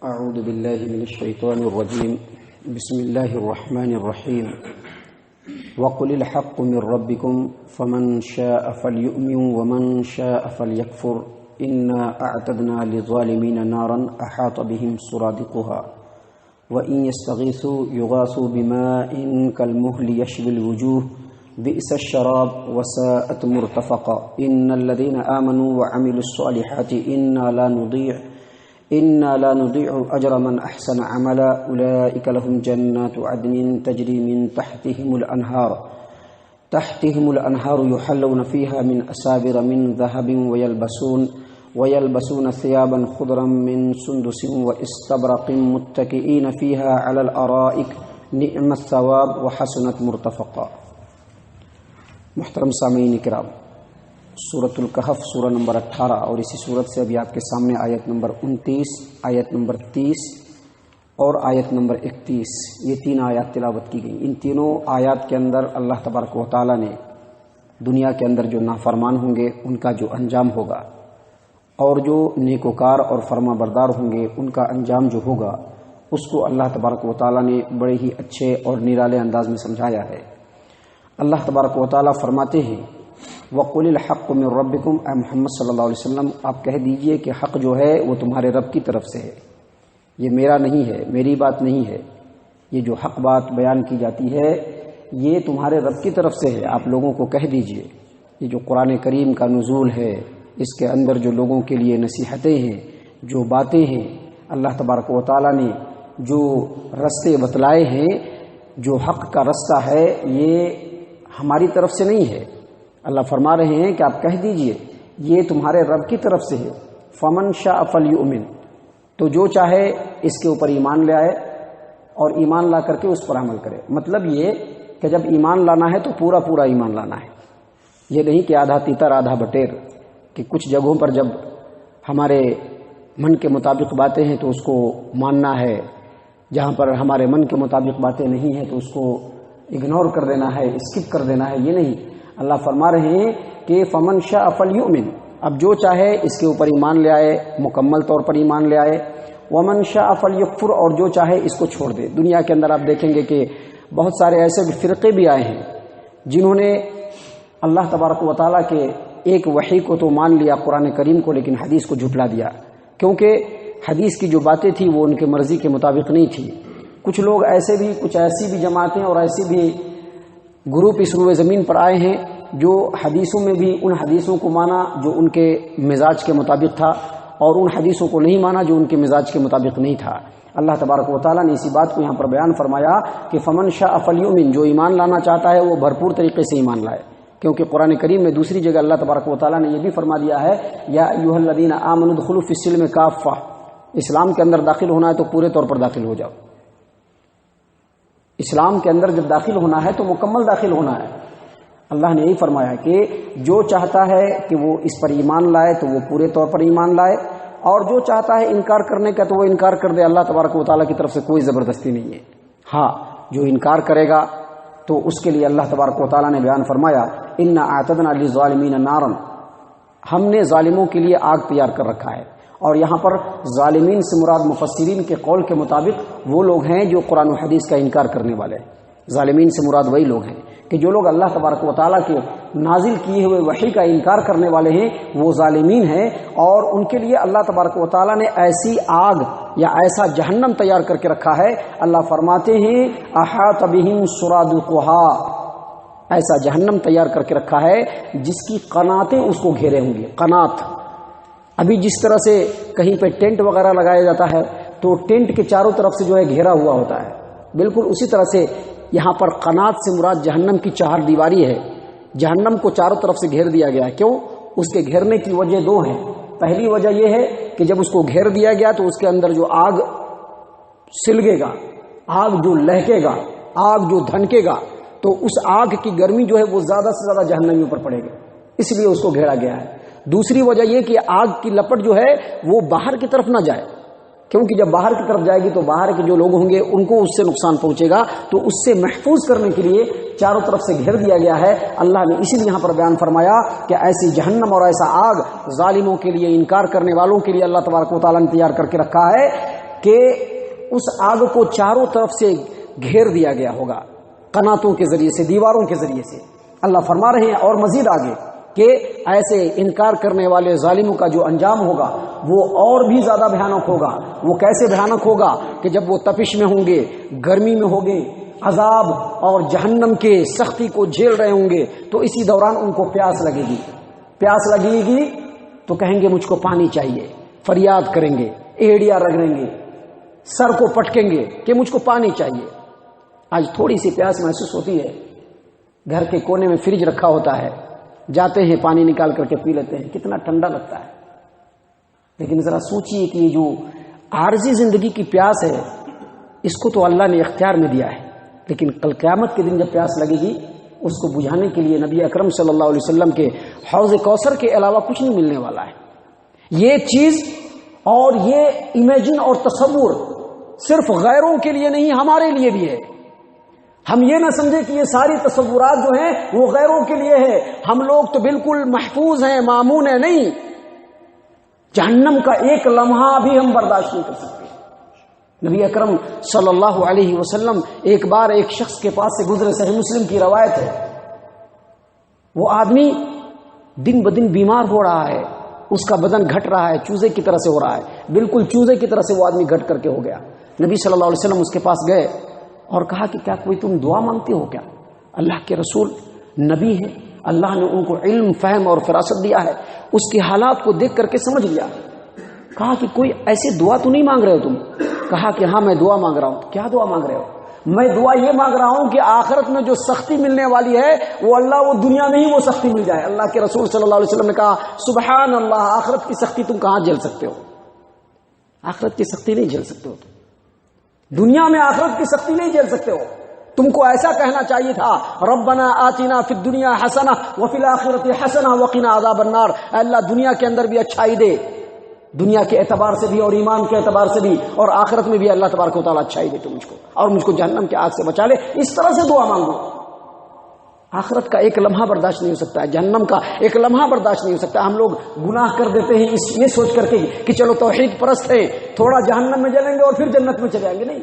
اعوذ باللہ من الشیطان الرجیم بسم اللہ الرحمن الرحیم وقل الحق من ربکم فمن شاء فلیؤمن ومن شاء فلیکفر انا اعتدنا للظالمین نارا احاط بهم سرادقها وان یستغیثوا یغاثوا بماء کالمہل یشوی الوجوہ بئس الشراب وساءت مرتفقا ان الذین آمنوا وعملوا الصالحات انا لا نضيع اجر من احسن عملا اولئك لهم جنات عدن تجري من تحتهم الانهار يحلون فيها من اساور من ذهب ويلبسون ثيابا خضرا من سندس واستبرق متكئين فيها على الارائك نعم الثواب وحسنت مرتفقا۔ محترم سامعین کرام، سورۃ الکہف سورہ نمبر 18 اور اسی سورت سے ابھی آپ کے سامنے آیت نمبر 29، آیت نمبر 30 اور آیت نمبر 31، یہ تین آیات تلاوت کی گئیں۔ ان تینوں آیات کے اندر اللہ تبارک و تعالیٰ نے دنیا کے اندر جو نافرمان ہوں گے ان کا جو انجام ہوگا، اور جو نیکوکار اور فرما بردار ہوں گے ان کا انجام جو ہوگا، اس کو اللہ تبارک و تعالیٰ نے بڑے ہی اچھے اور نرالے انداز میں سمجھایا ہے۔ اللہ تبارک و تعالیٰ فرماتے ہیں وَقُلِ الْحَقُّ مِن رَبِّكُمْ، اے محمد صلی اللہ علیہ وسلم آپ کہہ دیجئے کہ حق جو ہے وہ تمہارے رب کی طرف سے ہے، یہ میرا نہیں ہے، میری بات نہیں ہے، یہ جو حق بات بیان کی جاتی ہے یہ تمہارے رب کی طرف سے ہے، آپ لوگوں کو کہہ دیجئے۔ یہ جو قرآن کریم کا نزول ہے، اس کے اندر جو لوگوں کے لیے نصیحتیں ہیں، جو باتیں ہیں، اللہ تبارک و تعالیٰ نے جو رستے بتلائے ہیں، جو حق کا رستہ ہے، یہ ہماری طرف سے نہیں ہے۔ اللہ فرما رہے ہیں کہ آپ کہہ دیجئے یہ تمہارے رب کی طرف سے ہے۔ فمن شاء فلیؤمن، تو جو چاہے اس کے اوپر ایمان لے آئے اور ایمان لا کر کے اس پر عمل کرے۔ مطلب یہ کہ جب ایمان لانا ہے تو پورا پورا ایمان لانا ہے، یہ نہیں کہ آدھا تیتر آدھا بٹیر، کہ کچھ جگہوں پر جب ہمارے من کے مطابق باتیں ہیں تو اس کو ماننا ہے، جہاں پر ہمارے من کے مطابق باتیں نہیں ہیں تو اس کو اگنور کر دینا ہے، اسکپ کر دینا ہے، یہ نہیں۔ اللہ فرما رہے ہیں کہ فمن شاء فلیؤمن، اب جو چاہے اس کے اوپر ایمان لے آئے، مکمل طور پر ایمان لے آئے، ومن شاء فلیکفر، اور جو چاہے اس کو چھوڑ دے۔ دنیا کے اندر آپ دیکھیں گے کہ بہت سارے ایسے فرقے بھی آئے ہیں جنہوں نے اللہ تبارک و تعالیٰ کے ایک وحی کو تو مان لیا، قرآن کریم کو، لیکن حدیث کو جھٹلا دیا، کیونکہ حدیث کی جو باتیں تھیں وہ ان کے مرضی کے مطابق نہیں تھی۔ کچھ لوگ ایسے بھی، کچھ ایسی بھی جماعتیں اور ایسی بھی گروپ اس روئے زمین پر آئے ہیں جو حدیثوں میں بھی ان حدیثوں کو مانا جو ان کے مزاج کے مطابق تھا، اور ان حدیثوں کو نہیں مانا جو ان کے مزاج کے مطابق نہیں تھا۔ اللہ تبارک و تعالیٰ نے اسی بات کو یہاں پر بیان فرمایا کہ فمن شاء فلیؤمن، جو ایمان لانا چاہتا ہے وہ بھرپور طریقے سے ایمان لائے، کیونکہ قرآن کریم میں دوسری جگہ اللہ تبارک و تعالیٰ نے یہ بھی فرما دیا ہے یا ایھا الذین آمنوا ادخلوا فی السلم کافہ، اسلام کے اندر داخل ہونا ہے تو پورے طور پر داخل ہو جاؤ۔ اسلام کے اندر جب داخل ہونا ہے تو مکمل داخل ہونا ہے۔ اللہ نے یہی فرمایا کہ جو چاہتا ہے کہ وہ اس پر ایمان لائے تو وہ پورے طور پر ایمان لائے، اور جو چاہتا ہے انکار کرنے کا تو وہ انکار کر دے۔ اللہ تبارک و تعالیٰ کی طرف سے کوئی زبردستی نہیں ہے۔ ہاں، جو انکار کرے گا تو اس کے لیے اللہ تبارک و تعالیٰ نے بیان فرمایا انا اعتدنا للظالمین نارا، ہم نے ظالموں کے لیے آگ تیار کر رکھا ہے۔ اور یہاں پر ظالمین سے مراد مفسرین کے قول کے مطابق وہ لوگ ہیں جو قرآن و حدیث کا انکار کرنے والے ہیں۔ ظالمین سے مراد وہی لوگ ہیں کہ جو لوگ اللہ تبارک و تعالیٰ کے نازل کیے ہوئے وحی کا انکار کرنے والے ہیں، وہ ظالمین ہیں، اور ان کے لیے اللہ تبارک و تعالیٰ نے ایسی آگ یا ایسا جہنم تیار کر کے رکھا ہے۔ اللہ فرماتے ہیں احاط بہم سرادقها، ایسا جہنم تیار کر کے رکھا ہے جس کی قناتیں اس کو گھیرے ہوں گی۔ قنات، ابھی جس طرح سے کہیں پہ ٹینٹ وغیرہ لگایا جاتا ہے تو ٹینٹ کے چاروں طرف سے جو ہے گھیرا ہوا ہوتا ہے، بالکل اسی طرح سے یہاں پر قنات سے مراد جہنم کی چہار دیواری ہے۔ جہنم کو چاروں طرف سے گھیر دیا گیا ہے۔ کیوں؟ اس کے گھیرنے کی وجہ دو ہیں۔ پہلی وجہ یہ ہے کہ جب اس کو گھیر دیا گیا تو اس کے اندر جو آگ سلگے گا، آگ جو لہکے گا، آگ جو دھنکے گا، تو اس آگ کی گرمی جو ہے وہ زیادہ سے زیادہ جہنمیوں پر پڑے گی، اس لیے اس کو گھیرا گیا ہے۔ دوسری وجہ یہ کہ آگ کی لپٹ جو ہے وہ باہر کی طرف نہ جائے، کیونکہ جب باہر کی طرف جائے گی تو باہر کے جو لوگ ہوں گے ان کو اس سے نقصان پہنچے گا، تو اس سے محفوظ کرنے کے لیے چاروں طرف سے گھیر دیا گیا ہے۔ اللہ نے اسی لیے یہاں پر بیان فرمایا کہ ایسی جہنم اور ایسا آگ ظالموں کے لیے، انکار کرنے والوں کے لیے اللہ تبارک و تعالیٰ نے تیار کر کے رکھا ہے۔ کہ اس آگ کو چاروں طرف سے گھیر دیا گیا ہوگا، قناتوں کے ذریعے سے، دیواروں کے ذریعے سے۔ اللہ فرما رہے ہیں اور مزید آگے کہ ایسے انکار کرنے والے ظالموں کا جو انجام ہوگا وہ اور بھی زیادہ بھیانک ہوگا۔ وہ کیسے بھیانک ہوگا کہ جب وہ تپش میں ہوں گے، گرمی میں ہوں گے، عذاب اور جہنم کے سختی کو جھیل رہے ہوں گے، تو اسی دوران ان کو پیاس لگے گی۔ پیاس لگے گی تو کہیں گے مجھ کو پانی چاہیے، فریاد کریں گے، ایڑیاں رگڑیں گے، سر کو پٹکیں گے کہ مجھ کو پانی چاہیے۔ آج تھوڑی سی پیاس محسوس ہوتی ہے، گھر کے کونے میں فریج رکھا ہوتا ہے، جاتے ہیں پانی نکال کر کے پی لیتے ہیں، کتنا ٹھنڈا لگتا ہے۔ لیکن ذرا سوچئے کہ یہ جو عارضی زندگی کی پیاس ہے، اس کو تو اللہ نے اختیار میں دیا ہے، لیکن کل قیامت کے دن جب پیاس لگے گی، اس کو بجھانے کے لیے نبی اکرم صلی اللہ علیہ وسلم کے حوض کوثر کے علاوہ کچھ نہیں ملنے والا ہے۔ یہ چیز اور یہ امیجن اور تصور صرف غیروں کے لیے نہیں، ہمارے لیے بھی ہے۔ ہم یہ نہ سمجھے کہ یہ ساری تصورات جو ہیں وہ غیروں کے لیے ہے، ہم لوگ تو بالکل محفوظ ہیں، مامون ہیں۔ نہیں، جہنم کا ایک لمحہ بھی ہم برداشت نہیں کر سکتے۔ نبی اکرم صلی اللہ علیہ وسلم ایک بار ایک شخص کے پاس سے گزرے، صحیح مسلم کی روایت ہے، وہ آدمی دن بدن بیمار ہو رہا ہے، اس کا بدن گھٹ رہا ہے، چوزے کی طرح سے ہو رہا ہے، بالکل چوزے کی طرح سے وہ آدمی گھٹ کر کے ہو گیا۔ نبی صلی اللہ علیہ وسلم اس کے پاس گئے اور کہا کہ کیا کوئی تم دعا مانگتے ہو کیا؟ اللہ کے رسول نبی ہے، اللہ نے ان کو علم، فہم اور فراست دیا ہے، اس کے حالات کو دیکھ کر کے سمجھ لیا۔ کہا کہ کوئی ایسی دعا تو نہیں مانگ رہے ہو تم؟ کہا کہ ہاں میں دعا مانگ رہا ہوں۔ کیا دعا مانگ رہے ہو؟ میں دعا یہ مانگ رہا ہوں کہ آخرت میں جو سختی ملنے والی ہے وہ دنیا میں ہی وہ سختی مل جائے۔ اللہ کے رسول صلی اللہ علیہ وسلم نے کہا سبحان اللہ، آخرت کی سختی تم کہاں جھیل سکتے ہو؟ آخرت کی سختی نہیں جھیل سکتے ہو تم، دنیا میں آخرت کی سختی نہیں جھیل سکتے ہو۔ تم کو ایسا کہنا چاہیے تھا ربنا آتنا فی الدنیا حسنہ وفی الآخرۃ حسنہ وقنا عذاب النار۔ اے اللہ دنیا کے اندر بھی اچھائی دے، دنیا کے اعتبار سے بھی اور ایمان کے اعتبار سے بھی، اور آخرت میں بھی اللہ تبارک و تعالیٰ اچھائی دے تو مجھ کو، اور مجھ کو جہنم کے آگ سے بچا لے۔ اس طرح سے دعا مانگو۔ آخرت کا ایک لمحہ برداشت نہیں ہو سکتا ہے، جہنم کا ایک لمحہ برداشت نہیں ہو سکتا۔ ہم لوگ گناہ کر دیتے ہیں یہ سوچ کر کے کہ چلو توحید پرست ہے، تھوڑا جہنم میں جلیں گے اور پھر جنت میں چلے جائیں گے۔ نہیں،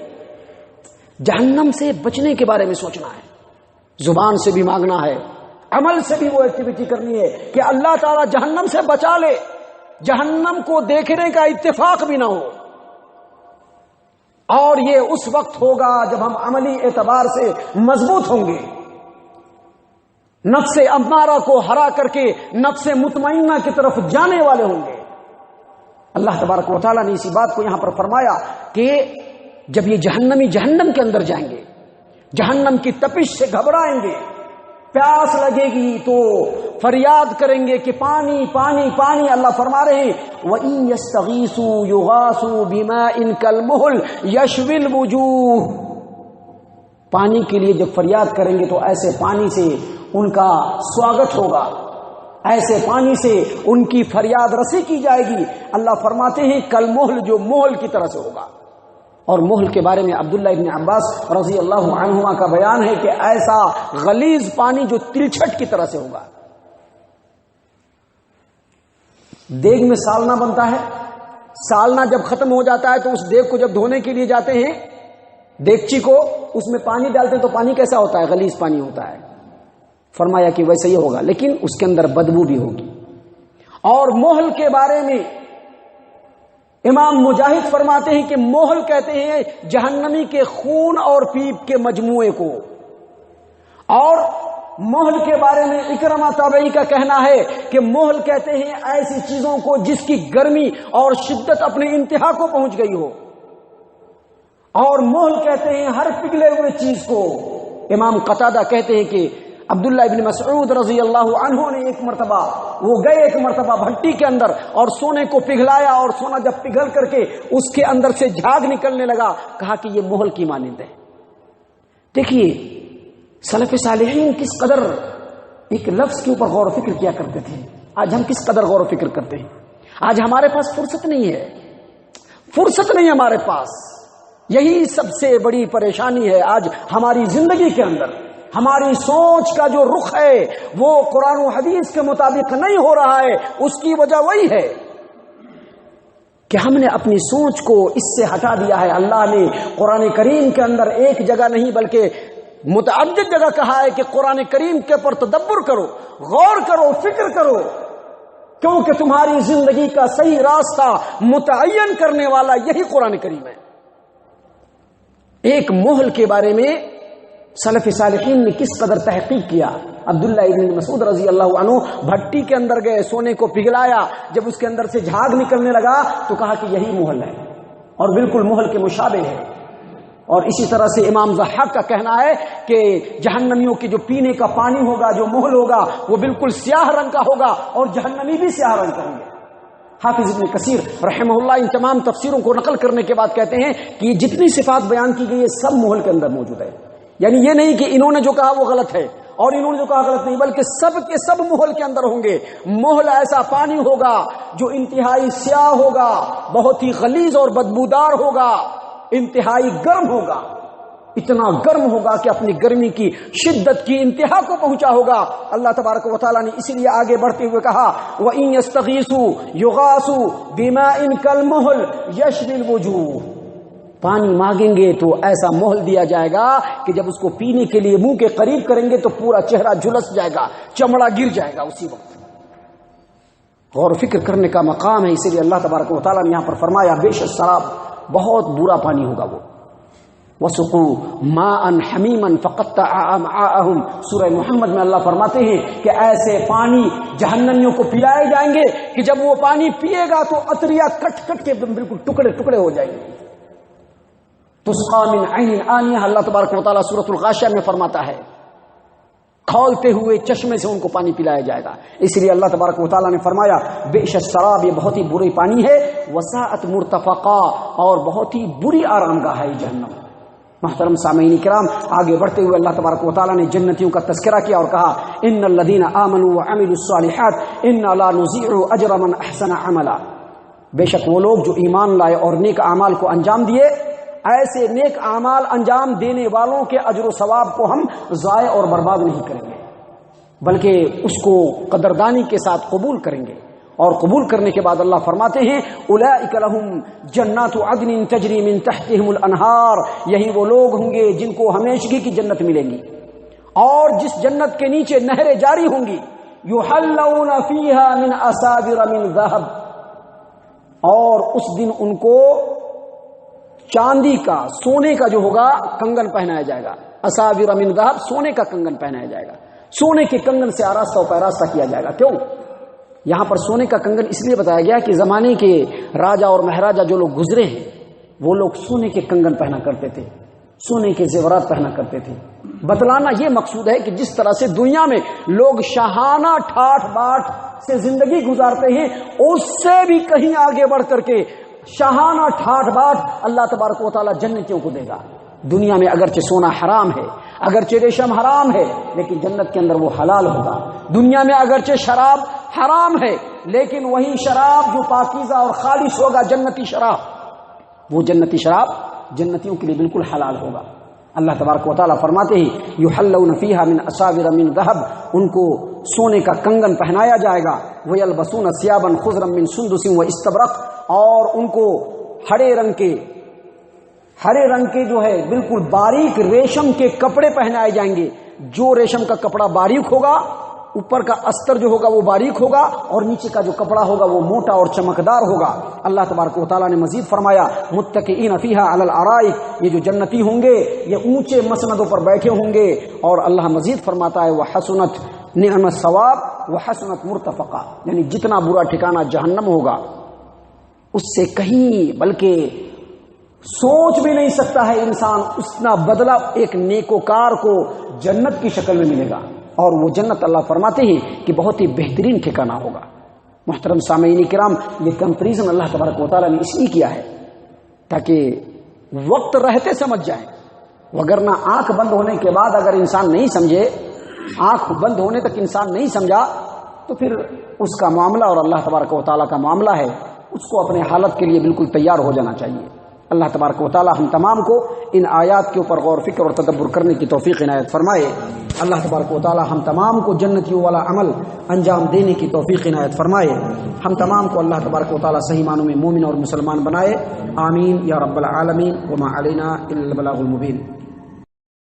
جہنم سے بچنے کے بارے میں سوچنا ہے، زبان سے بھی مانگنا ہے، عمل سے بھی وہ ایکٹیویٹی کرنی ہے کہ اللہ تعالیٰ جہنم سے بچا لے، جہنم کو دیکھنے کا اتفاق بھی نہ ہو۔ اور یہ اس وقت ہوگا جب ہم عملی اعتبار سے مضبوط ہوں گے، نفس امارہ کو ہرا کر کے نفس مطمئنہ کی طرف جانے والے ہوں گے۔ اللہ تبارک و تعالیٰ نے اسی بات کو یہاں پر فرمایا کہ جب یہ جہنمی جہنم کے اندر جائیں گے، جہنم کی تپش سے گھبرائیں گے، پیاس لگے گی تو فریاد کریں گے کہ پانی پانی پانی۔ اللہ فرما رہے ہیں وَإِن يَسْتَغِيثُوا يُغَاثُوا بِمَاءٍ كَالْمُهْلِ يَشْوِي الْوُجُوهَ۔ پانی کے لیے جب فریاد کریں گے تو ایسے پانی سے ان کا سواگت ہوگا، ایسے پانی سے ان کی فریاد رسی کی جائے گی۔ اللہ فرماتے ہیں کالمہل، جو مہل کی طرح سے ہوگا۔ اور مہل کے بارے میں عبداللہ ابن عباس رضی اللہ عنہما کا بیان ہے کہ ایسا غلیظ پانی جو تلچھٹ کی طرح سے ہوگا۔ دیگ میں سالنا بنتا ہے، سالنا جب ختم ہو جاتا ہے تو اس دیگ کو جب دھونے کے لیے جاتے ہیں، دیگچی کو اس میں پانی ڈالتے ہیں تو پانی کیسا ہوتا ہے؟ غلیظ پانی ہوتا ہے۔ فرمایا کہ ویسے ہی ہوگا، لیکن اس کے اندر بدبو بھی ہوگی۔ اور مہل کے بارے میں امام مجاہد فرماتے ہیں کہ مہل کہتے ہیں جہنمی کے خون اور پیپ کے مجموعے کو۔ اور مہل کے بارے میں اکرمہ تابعی کا کہنا ہے کہ مہل کہتے ہیں ایسی چیزوں کو جس کی گرمی اور شدت اپنے انتہا کو پہنچ گئی ہو، اور مہل کہتے ہیں ہر پگھلے ہوئے چیز کو۔ امام قتادہ کہتے ہیں کہ عبداللہ ابن مسعود رضی اللہ عنہ نے ایک مرتبہ بھٹی کے اندر اور سونے کو پگھلایا، اور سونا جب پگھل کر کے اس کے اندر سے جھاگ نکلنے لگا، کہا کہ یہ مہل کی مانند ہے۔ دیکھیے سلف صالحین کس قدر ایک لفظ کے اوپر غور و فکر کیا کرتے تھے، آج ہم کس قدر غور و فکر کرتے ہیں۔ آج ہمارے پاس فرصت نہیں ہے، فرصت نہیں ہمارے پاس۔ یہی سب سے بڑی پریشانی ہے آج ہماری زندگی کے اندر۔ ہماری سوچ کا جو رخ ہے وہ قرآن و حدیث کے مطابق نہیں ہو رہا ہے، اس کی وجہ وہی ہے کہ ہم نے اپنی سوچ کو اس سے ہٹا دیا ہے۔ اللہ نے قرآن کریم کے اندر ایک جگہ نہیں بلکہ متعدد جگہ کہا ہے کہ قرآن کریم کے پر تدبر کرو، غور کرو، فکر کرو، کیونکہ تمہاری زندگی کا صحیح راستہ متعین کرنے والا یہی قرآن کریم ہے۔ ایک محل کے بارے میں سلف صالحین نے کس قدر تحقیق کیا۔ عبداللہ ابن مسعود رضی اللہ عنہ بھٹی کے اندر گئے، سونے کو پگھلایا، جب اس کے اندر سے جھاگ نکلنے لگا تو کہا کہ یہی محل ہے، اور بالکل محل کے مشابہ ہے۔ اور اسی طرح سے امام ضحاک کا کہنا ہے کہ جہنمیوں کے جو پینے کا پانی ہوگا، جو محل ہوگا، وہ بالکل سیاہ رنگ کا ہوگا، اور جہنمی بھی سیاہ رنگ کا ہوں گے۔ حافظ ابن کثیر رحمہ اللہ ان تمام تفسیروں کو نقل کرنے کے بعد کہتے ہیں کہ یہ جتنی صفات بیان کی گئی ہے سب محل کے اندر موجود ہے، یعنی یہ نہیں کہ انہوں نے جو کہا وہ غلط ہے اور انہوں نے جو کہا غلط نہیں، بلکہ سب کے سب محل کے اندر ہوں گے۔ محل ایسا پانی ہوگا جو انتہائی سیاہ ہوگا، بہت ہی غلیظ اور بدبودار ہوگا، انتہائی گرم ہوگا، اتنا گرم ہوگا کہ اپنی گرمی کی شدت کی انتہا کو پہنچا ہوگا۔ اللہ تبارک و تعالیٰ نے اسی لیے آگے بڑھتے ہوئے کہا وَإِن يَسْتَغِيثُوا يُغَاثُوا بِمَاءٍ كَالْمُهْلِ يَشْوِي الْوُجُوهَ، پانی مانگیں گے تو ایسا محل دیا جائے گا کہ جب اس کو پینے کے لیے منہ کے قریب کریں گے تو پورا چہرہ جھلس جائے گا، چمڑا گر جائے گا اسی وقت۔ غور و فکر کرنے کا مقام ہے، اسی لیے اللہ تبارک و تعالیٰ نے یہاں پر فرمایا بے شک شراب بہت برا پانی ہوگا وہ۔ وَسُقُوا مَاءً حَمِيمًا فَقَطَّعَ أَمْعَاءَهُمْ، سورہ محمد میں اللہ فرماتے ہیں کہ ایسے پانی جہنمیوں کو پلائے جائیں گے کہ جب وہ پانی پیے گا تو اتریا کٹ کٹ کے بالکل ٹکڑے ٹکڑے ہو جائیں گے۔ تسقى من عین آنیہ، اللہ تبارک و تعالیٰ سورۃ الغاشیہ میں فرماتا ہے کھولتے ہوئے چشمے سے ان کو پانی پلایا جائے گا۔ اس لیے اللہ تبارک و تعالیٰ نے فرمایا بے شک شراب یہ بہت ہی بری پانی ہے، وساءت مرتفقا، اور بہت ہی بری آرام گاہ ہے جہنم۔ محترم سامعین کرام، آگے بڑھتے ہوئے اللہ تبارک و تعالیٰ نے جنتیوں کا تذکرہ کیا اور کہا ان الذین آمنوا وعملوا الصالحات انا لا نضيع اجر من احسن عملا، بے شک وہ لوگ جو ایمان لائے اور نیک اعمال کو انجام دیے، ایسے نیک اعمال انجام دینے والوں کے اجر و ثواب کو ہم ضائع اور برباد نہیں کریں گے، بلکہ اس کو قدردانی کے ساتھ قبول کریں گے۔ اور قبول کرنے کے بعد اللہ فرماتے ہیں اولئک لہم جنات عدن تجری من تحتہم الانہار، یہی وہ لوگ ہوں گے جن کو ہمیشگی کی جنت ملیں گی، اور جس جنت کے نیچے نہریں جاری ہوں گی، یحلون فیہا من اساور من ذہب، اور اس دن ان کو چاندی کا، سونے کا جو ہوگا کنگن پہنایا جائے گا۔ اساور من ذہب، سونے کا کنگن پہنایا جائے گا، سونے کے کنگن سے آراستہ و پیراستہ کیا جائے گا۔ کیوں یہاں پر سونے کا کنگن اس لیے بتایا گیا کہ زمانے کے راجا اور مہاراجا جو لوگ گزرے ہیں وہ لوگ سونے کے کنگن پہنا کرتے تھے، سونے کے زیورات پہنا کرتے تھے۔ بتلانا یہ مقصود ہے کہ جس طرح سے دنیا میں لوگ شاہانہ ٹھاٹ باٹ سے زندگی گزارتے ہیں، اس سے بھی کہیں آگے بڑھ کر کے شاہانہ ٹھاٹ باٹ اللہ تبارک و تعالیٰ جنتیوں کو دے گا۔ دنیا میں اگرچہ سونا حرام ہے، اگرچہ ریشم حرام ہے، لیکن جنت کے اندر وہ حلال ہوگا۔ دنیا میں اگرچہ شراب حرام ہے، لیکن وہی شراب جو پاکیزہ اور خالص ہوگا، جنتی شراب، وہ جنتی شراب جنتیوں کے لیے بالکل حلال ہوگا۔ اللہ تبارک و تعالیٰ فرماتے ہیں یحلون فیہا من اساور من ذہب، ان کو سونے کا کنگن پہنایا جائے گا۔ ویلبسون ثیابا خضرا من سندس واستبرق، اور ان کو ہرے رنگ کے جو ہے بالکل باریک ریشم کے کپڑے پہنائے جائیں گے۔ جو ریشم کا کپڑا باریک ہوگا، اوپر کا استر جو ہوگا وہ باریک ہوگا، اور نیچے کا جو کپڑا ہوگا وہ موٹا اور چمکدار ہوگا۔ اللہ تبارک و تعالیٰ نے مزید فرمایا متکئین فیہا علی الارائک، یہ جو جنتی ہوں گے یہ اونچے مسندوں پر بیٹھے ہوں گے۔ اور اللہ مزید فرماتا ہے وحسنت نعم الثواب وحسنت مرتفقہ، یعنی جتنا برا ٹھکانہ جہنم ہوگا اس سے کہیں بلکہ سوچ بھی نہیں سکتا ہے انسان، اتنا بدلہ ایک نیکوکار کو جنت کی شکل میں ملے گا، اور وہ جنت اللہ فرماتے ہیں کہ بہت ہی بہترین ٹھکانہ ہوگا۔ محترم سامعین کرام، یہ کمپریزن اللہ تبارک و تعالیٰ نے اس لیے کیا ہے تاکہ وقت رہتے سمجھ جائیں، وگرنہ آنکھ بند ہونے کے بعد اگر انسان نہیں سمجھے، آنکھ بند ہونے تک انسان نہیں سمجھا، تو پھر اس کا معاملہ اور اللہ تبارک و تعالیٰ کا معاملہ ہے، اس کو اپنے حالت کے لیے بالکل تیار ہو جانا چاہیے۔ اللہ تبارک و تعالی ہم تمام کو ان آیات کے اوپر غور فکر اور تدبر کرنے کی توفیق عنایت فرمائے۔ اللہ تبارک و تعالی ہم تمام کو جنتیوں والا عمل انجام دینے کی توفیق عنایت فرمائے۔ ہم تمام کو اللہ تبارک و تعالی صحیح معنوں میں مومن اور مسلمان بنائے، آمین یا رب العالمین۔ وما علینا الا البلاغ المبین۔